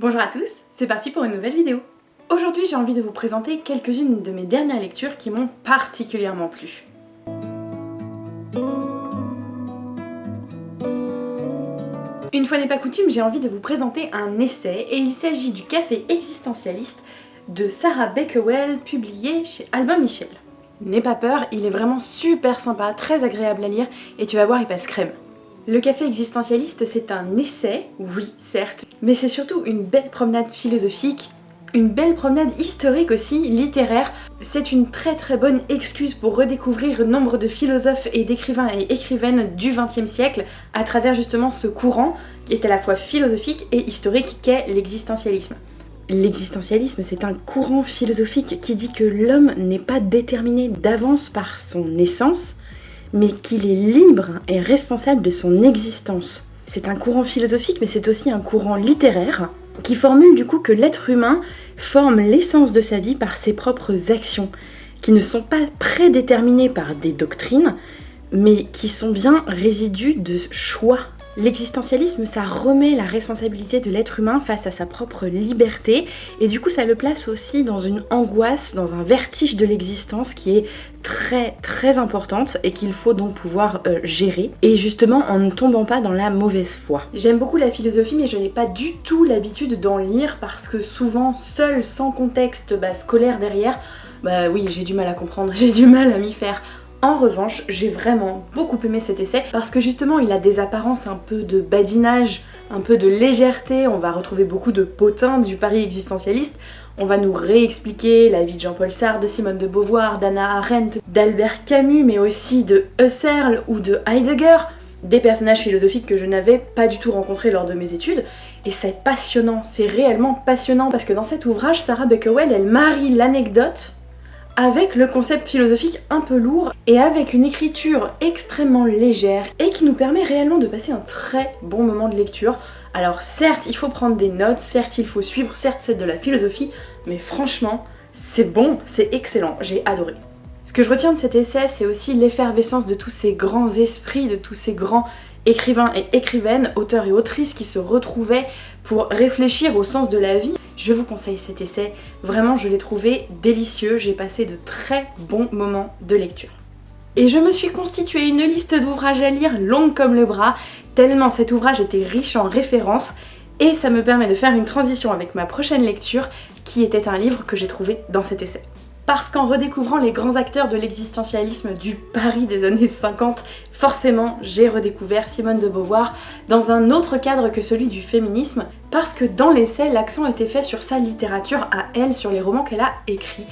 Bonjour à tous, c'est parti pour une nouvelle vidéo. Aujourd'hui j'ai envie de vous présenter quelques-unes de mes dernières lectures qui m'ont particulièrement plu. Une fois n'est pas coutume, j'ai envie de vous présenter un essai et il s'agit du Café existentialiste de Sarah Bakewell publié chez Albin Michel. N'aie pas peur, il est vraiment super sympa, très agréable à lire et tu vas voir il passe crème. Le Café existentialiste, c'est un essai, oui, certes, mais c'est surtout une belle promenade philosophique, une belle promenade historique aussi, littéraire. C'est une très bonne excuse pour redécouvrir nombre de philosophes et d'écrivains et écrivaines du XXe siècle à travers justement ce courant qui est à la fois philosophique et historique qu'est l'existentialisme. L'existentialisme, c'est un courant philosophique qui dit que l'homme n'est pas déterminé d'avance par son essence, mais qu'il est libre et responsable de son existence. C'est un courant philosophique, mais c'est aussi un courant littéraire qui formule du coup que l'être humain forme l'essence de sa vie par ses propres actions, qui ne sont pas prédéterminées par des doctrines, mais qui sont bien résidus de choix. L'existentialisme, ça remet la responsabilité de l'être humain face à sa propre liberté, et du coup ça le place aussi dans une angoisse, dans un vertige de l'existence qui est très importante et qu'il faut donc pouvoir gérer, et justement en ne tombant pas dans la mauvaise foi. J'aime beaucoup la philosophie, mais je n'ai pas du tout l'habitude d'en lire parce que souvent, seul, sans contexte scolaire derrière, oui, j'ai du mal à comprendre, j'ai du mal à m'y faire. En revanche, j'ai vraiment beaucoup aimé cet essai parce que justement il a des apparences un peu de badinage, un peu de légèreté, on va retrouver beaucoup de potins du Paris existentialiste, on va nous réexpliquer la vie de Jean-Paul Sartre, de Simone de Beauvoir, d'Hannah Arendt, d'Albert Camus, mais aussi de Husserl ou de Heidegger, des personnages philosophiques que je n'avais pas du tout rencontrés lors de mes études, et c'est passionnant, c'est réellement passionnant parce que dans cet ouvrage, Sarah Bakewell, elle marie l'anecdote avec le concept philosophique un peu lourd et avec une écriture extrêmement légère et qui nous permet réellement de passer un très bon moment de lecture. Alors certes, il faut prendre des notes, certes il faut suivre, certes c'est de la philosophie, mais franchement, c'est bon, c'est excellent, j'ai adoré. Ce que je retiens de cet essai, c'est aussi l'effervescence de tous ces grands esprits, de tous ces grands écrivains et écrivaines, auteurs et autrices qui se retrouvaient pour réfléchir au sens de la vie. Je vous conseille cet essai, vraiment je l'ai trouvé délicieux, j'ai passé de très bons moments de lecture. Et je me suis constitué une liste d'ouvrages à lire longue comme le bras, tellement cet ouvrage était riche en références, et ça me permet de faire une transition avec ma prochaine lecture, qui était un livre que j'ai trouvé dans cet essai. Parce qu'en redécouvrant les grands acteurs de l'existentialisme du Paris des années 50, forcément j'ai redécouvert Simone de Beauvoir dans un autre cadre que celui du féminisme, parce que dans l'essai, l'accent était fait sur sa littérature à elle, sur les romans qu'elle a écrits,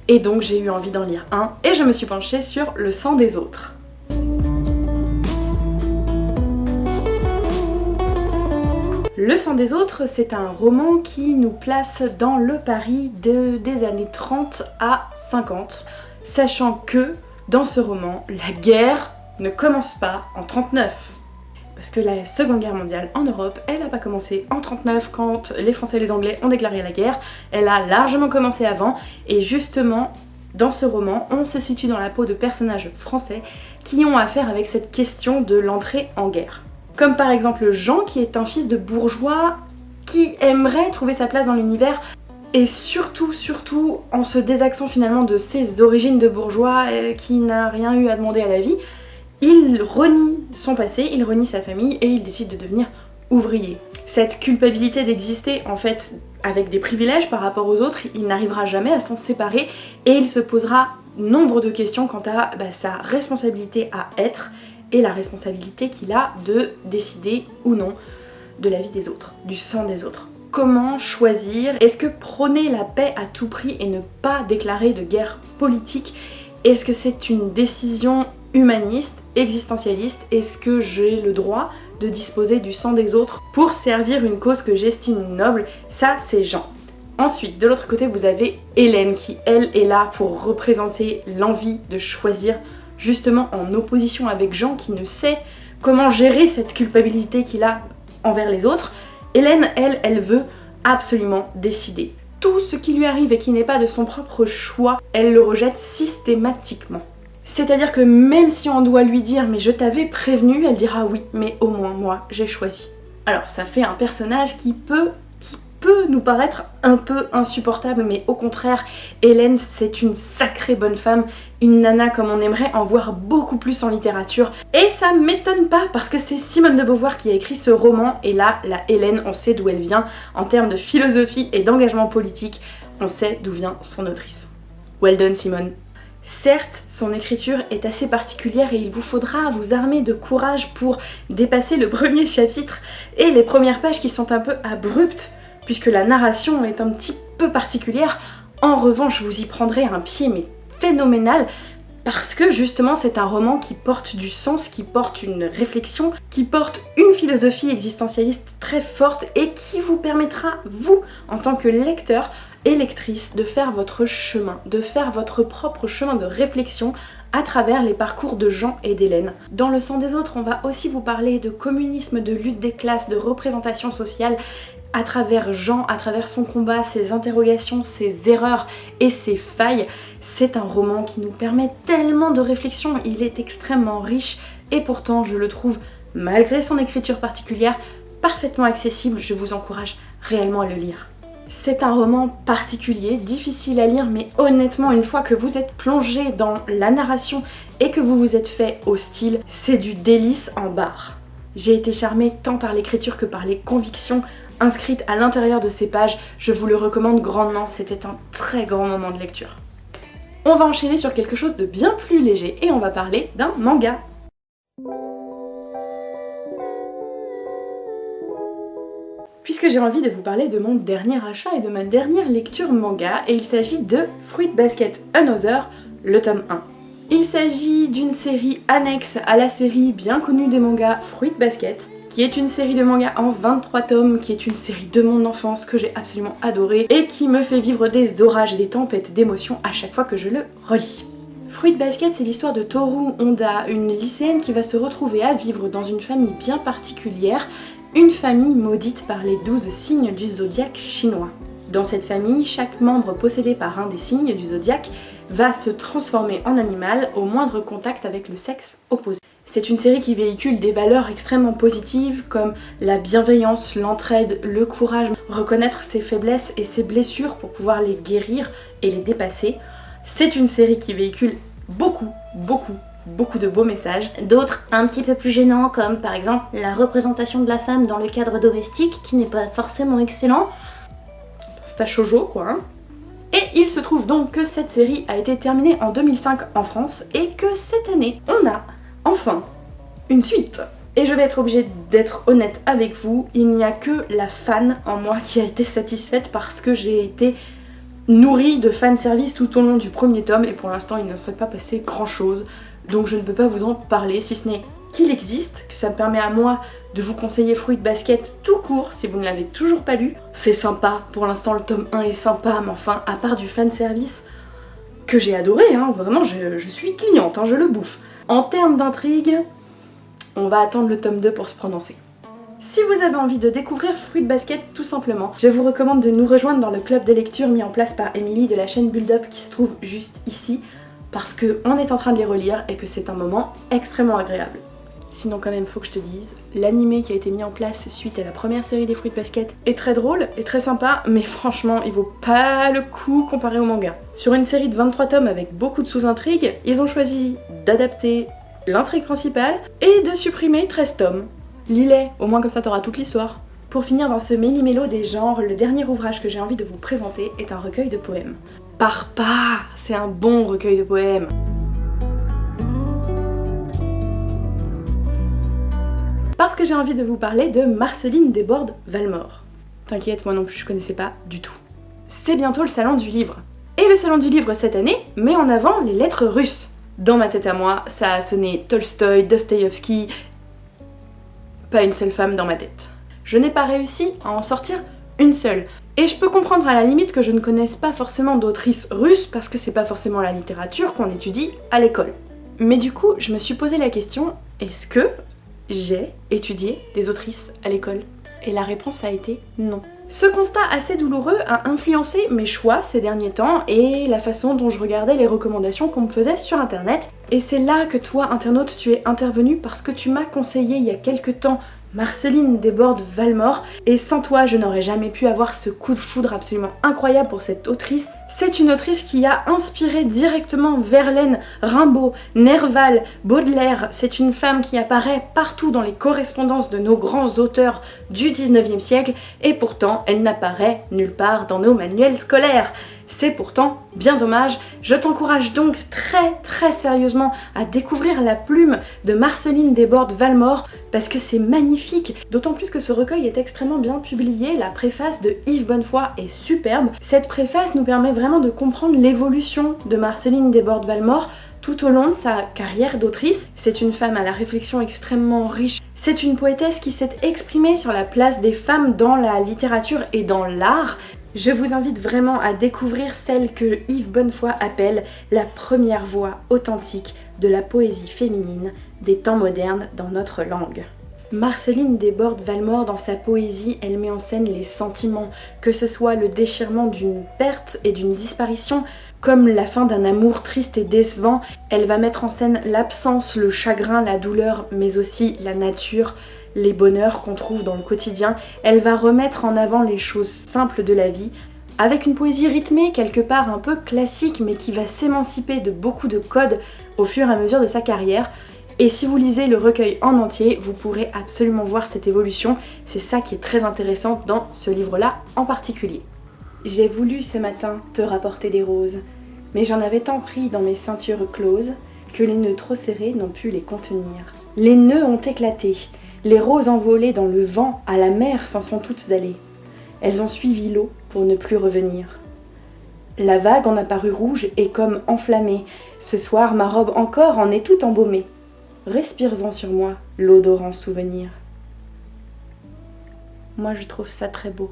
et donc j'ai eu envie d'en lire un, et je me suis penchée sur Le sang des autres. Le sang des autres, c'est un roman qui nous place dans le Paris des années 30 à 50, sachant que, dans ce roman, la guerre ne commence pas en 39. Parce que la Seconde Guerre mondiale en Europe, elle n'a pas commencé en 39 quand les Français et les Anglais ont déclaré la guerre, elle a largement commencé avant, et justement, dans ce roman, on se situe dans la peau de personnages français qui ont affaire avec cette question de l'entrée en guerre. Comme par exemple Jean, qui est un fils de bourgeois qui aimerait trouver sa place dans l'univers, et surtout en se désaxant finalement de ses origines de bourgeois qui n'a rien eu à demander à la vie, il renie son passé, il renie sa famille et il décide de devenir ouvrier. Cette culpabilité d'exister en fait avec des privilèges par rapport aux autres, il n'arrivera jamais à s'en séparer et il se posera nombre de questions quant à sa responsabilité à être et la responsabilité qu'il a de décider ou non de la vie des autres, du sang des autres. Comment choisir? Est-ce que prôner la paix à tout prix et ne pas déclarer de guerre politique, est-ce que c'est une décision humaniste, existentialiste? Est-ce que j'ai le droit de disposer du sang des autres pour servir une cause que j'estime noble? Ça, c'est Jean. Ensuite, de l'autre côté, vous avez Hélène qui, elle, est là pour représenter l'envie de choisir, justement en opposition avec Jean qui ne sait comment gérer cette culpabilité qu'il a envers les autres. Hélène, elle veut absolument décider. Tout ce qui lui arrive et qui n'est pas de son propre choix, elle le rejette systématiquement. C'est-à-dire que même si on doit lui dire « mais je t'avais prévenu », elle dira « oui, mais au moins moi j'ai choisi ». Alors ça fait un personnage qui peut peut nous paraître un peu insupportable, mais au contraire, Hélène, c'est une sacrée bonne femme, une nana comme on aimerait en voir beaucoup plus en littérature. Et ça m'étonne pas, parce que c'est Simone de Beauvoir qui a écrit ce roman, et là, la Hélène, on sait d'où elle vient, en termes de philosophie et d'engagement politique, on sait d'où vient son autrice. Well done, Simone. Certes, son écriture est assez particulière et il vous faudra vous armer de courage pour dépasser le premier chapitre et les premières pages qui sont un peu abruptes, puisque la narration est un petit peu particulière. En revanche, vous y prendrez un pied mais phénoménal, parce que justement c'est un roman qui porte du sens, qui porte une réflexion, qui porte une philosophie existentialiste très forte et qui vous permettra, vous, en tant que lecteur et lectrice, de faire votre chemin, de faire votre propre chemin de réflexion à travers les parcours de Jean et d'Hélène. Dans Le sang des autres, on va aussi vous parler de communisme, de lutte des classes, de représentation sociale, à travers Jean, à travers son combat, ses interrogations, ses erreurs et ses failles. C'est un roman qui nous permet tellement de réflexion, il est extrêmement riche et pourtant je le trouve, malgré son écriture particulière, parfaitement accessible. Je vous encourage réellement à le lire. C'est un roman particulier, difficile à lire, mais honnêtement, une fois que vous êtes plongé dans la narration et que vous vous êtes fait au style, c'est du délice en barre. J'ai été charmée tant par l'écriture que par les convictions inscrites à l'intérieur de ces pages. Je vous le recommande grandement, c'était un très grand moment de lecture. On va enchaîner sur quelque chose de bien plus léger et on va parler d'un manga. Puisque j'ai envie de vous parler de mon dernier achat et de ma dernière lecture manga, et il s'agit de Fruit Basket Another, le tome 1. Il s'agit d'une série annexe à la série bien connue des mangas Fruit Basket, qui est une série de mangas en 23 tomes, qui est une série de mon enfance que j'ai absolument adorée et qui me fait vivre des orages et des tempêtes d'émotions à chaque fois que je le relis. Fruit Basket, c'est l'histoire de Toru Honda, une lycéenne qui va se retrouver à vivre dans une famille bien particulière, une famille maudite par les 12 signes du zodiaque chinois. Dans cette famille, chaque membre possédé par un des signes du zodiaque va se transformer en animal au moindre contact avec le sexe opposé. C'est une série qui véhicule des valeurs extrêmement positives comme la bienveillance, l'entraide, le courage, reconnaître ses faiblesses et ses blessures pour pouvoir les guérir et les dépasser. C'est une série qui véhicule beaucoup de beaux messages. D'autres un petit peu plus gênants, comme par exemple la représentation de la femme dans le cadre domestique qui n'est pas forcément excellent. C'est à shoujo quoi hein. Et il se trouve donc que cette série a été terminée en 2005 en France et que cette année on a enfin une suite. Et je vais être obligée d'être honnête avec vous, il n'y a que la fan en moi qui a été satisfaite parce que j'ai été nourrie de fanservice tout au long du premier tome et pour l'instant il ne s'est pas passé grand chose. Donc je ne peux pas vous en parler, si ce n'est qu'il existe, que ça me permet à moi de vous conseiller Fruit Basket tout court si vous ne l'avez toujours pas lu. C'est sympa, pour l'instant le tome 1 est sympa, mais enfin, à part du fanservice, que j'ai adoré, hein, vraiment je suis cliente, hein, je le bouffe. En termes d'intrigue, on va attendre le tome 2 pour se prononcer. Si vous avez envie de découvrir Fruit Basket tout simplement, je vous recommande de nous rejoindre dans le club de lecture mis en place par Émilie de la chaîne Build Up qui se trouve juste ici, parce qu'on est en train de les relire et que c'est un moment extrêmement agréable. Sinon quand même faut que je te dise, l'animé qui a été mis en place suite à la première série des Fruit Basket est très drôle et très sympa, mais franchement il vaut pas le coup comparé au manga. Sur une série de 23 tomes avec beaucoup de sous-intrigues, ils ont choisi d'adapter l'intrigue principale et de supprimer 13 tomes. Lis-les, au moins comme ça t'auras toute l'histoire. Pour finir dans ce méli-mélo des genres, le dernier ouvrage que j'ai envie de vous présenter est un recueil de poèmes. Pars pas, c'est un bon recueil de poèmes. Parce que j'ai envie de vous parler de Marceline Desbordes-Valmore. T'inquiète, moi non plus je connaissais pas du tout. C'est bientôt le salon du livre. Et le salon du livre cette année met en avant les lettres russes. Dans ma tête à moi, ça a sonné Tolstoï, Dostoïevski, pas une seule femme dans ma tête. Je n'ai pas réussi à en sortir une seule. Et je peux comprendre à la limite que je ne connaisse pas forcément d'autrices russes parce que c'est pas forcément la littérature qu'on étudie à l'école. Mais du coup, je me suis posé la question, est-ce que j'ai étudié des autrices à l'école? Et la réponse a été non. Ce constat assez douloureux a influencé mes choix ces derniers temps et la façon dont je regardais les recommandations qu'on me faisait sur internet. Et c'est là que toi, internaute, tu es intervenu parce que tu m'as conseillé il y a quelques temps Marceline Desbordes-Valmore, et sans toi je n'aurais jamais pu avoir ce coup de foudre absolument incroyable pour cette autrice. C'est une autrice qui a inspiré directement Verlaine, Rimbaud, Nerval, Baudelaire. C'est une femme qui apparaît partout dans les correspondances de nos grands auteurs du 19e siècle et pourtant elle n'apparaît nulle part dans nos manuels scolaires. C'est pourtant bien dommage. Je t'encourage donc très sérieusement à découvrir la plume de Marceline Desbordes-Valmore parce que c'est magnifique, d'autant plus que ce recueil est extrêmement bien publié. La préface de Yves Bonnefoy est superbe. Cette préface nous permet vraiment de comprendre l'évolution de Marceline Desbordes-Valmore tout au long de sa carrière d'autrice. C'est une femme à la réflexion extrêmement riche. C'est une poétesse qui s'est exprimée sur la place des femmes dans la littérature et dans l'art. Je vous invite vraiment à découvrir celle que Yves Bonnefoy appelle la première voix authentique de la poésie féminine des temps modernes dans notre langue. Marceline Desbordes-Valmore, dans sa poésie, elle met en scène les sentiments, que ce soit le déchirement d'une perte et d'une disparition, comme la fin d'un amour triste et décevant. Elle va mettre en scène l'absence, le chagrin, la douleur, mais aussi la nature, les bonheurs qu'on trouve dans le quotidien. Elle va remettre en avant les choses simples de la vie, avec une poésie rythmée quelque part un peu classique, mais qui va s'émanciper de beaucoup de codes au fur et à mesure de sa carrière. Et si vous lisez le recueil en entier, vous pourrez absolument voir cette évolution. C'est ça qui est très intéressant dans ce livre-là en particulier. J'ai voulu ce matin te rapporter des roses, mais j'en avais tant pris dans mes ceintures closes que les nœuds trop serrés n'ont pu les contenir. Les nœuds ont éclaté, les roses envolées dans le vent à la mer s'en sont toutes allées. Elles ont suivi l'eau pour ne plus revenir. La vague en a paru rouge et comme enflammée. Ce soir, ma robe encore en est toute embaumée. Respire-en sur moi l'odorant souvenir. Moi, je trouve ça très beau.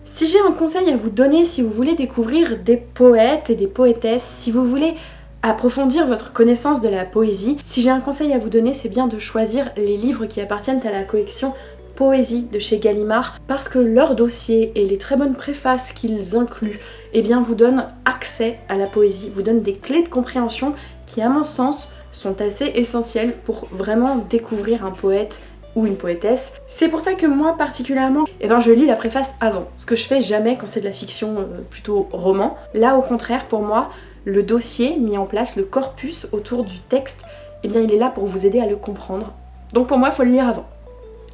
Si j'ai un conseil à vous donner, si vous voulez découvrir des poètes et des poétesses, si vous voulez approfondir votre connaissance de la poésie, si j'ai un conseil à vous donner, c'est bien de choisir les livres qui appartiennent à la collection Poésie de chez Gallimard, parce que leur dossier et les très bonnes préfaces qu'ils incluent, eh bien, vous donnent accès à la poésie, vous donnent des clés de compréhension qui, à mon sens, sont assez essentielles pour vraiment découvrir un poète ou une poétesse. C'est pour ça que moi particulièrement, je lis la préface avant, ce que je fais jamais quand c'est de la fiction plutôt roman. Là au contraire, pour moi, le dossier mis en place, le corpus autour du texte, il est là pour vous aider à le comprendre. Donc pour moi, il faut le lire avant.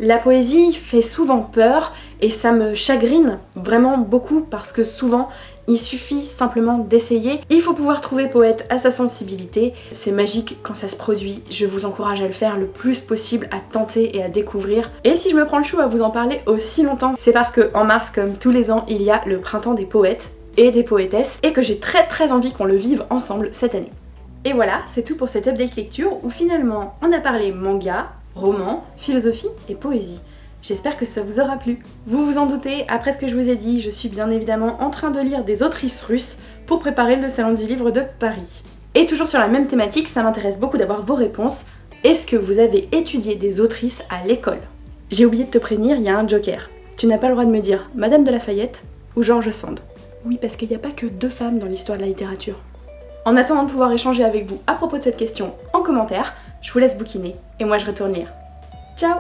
La poésie fait souvent peur et ça me chagrine vraiment beaucoup parce que souvent il suffit simplement d'essayer. Il faut pouvoir trouver poète à sa sensibilité. C'est magique quand ça se produit. Je vous encourage à le faire le plus possible, à tenter et à découvrir. Et si je me prends le chou à vous en parler aussi longtemps, c'est parce qu'en mars, comme tous les ans, il y a le printemps des poètes et des poétesses et que j'ai très envie qu'on le vive ensemble cette année. Et voilà, c'est tout pour cette update lecture où finalement on a parlé manga, roman, philosophie et poésie. J'espère que ça vous aura plu. Vous vous en doutez, après ce que je vous ai dit, je suis bien évidemment en train de lire des autrices russes pour préparer le Salon du Livre de Paris. Et toujours sur la même thématique, ça m'intéresse beaucoup d'avoir vos réponses. Est-ce que vous avez étudié des autrices à l'école? J'ai oublié de te prévenir, il y a un joker. Tu n'as pas le droit de me dire Madame de Lafayette ou George Sand. Oui, parce qu'il n'y a pas que 2 femmes dans l'histoire de la littérature. En attendant de pouvoir échanger avec vous à propos de cette question en commentaire, je vous laisse bouquiner et moi je retourne lire. Ciao!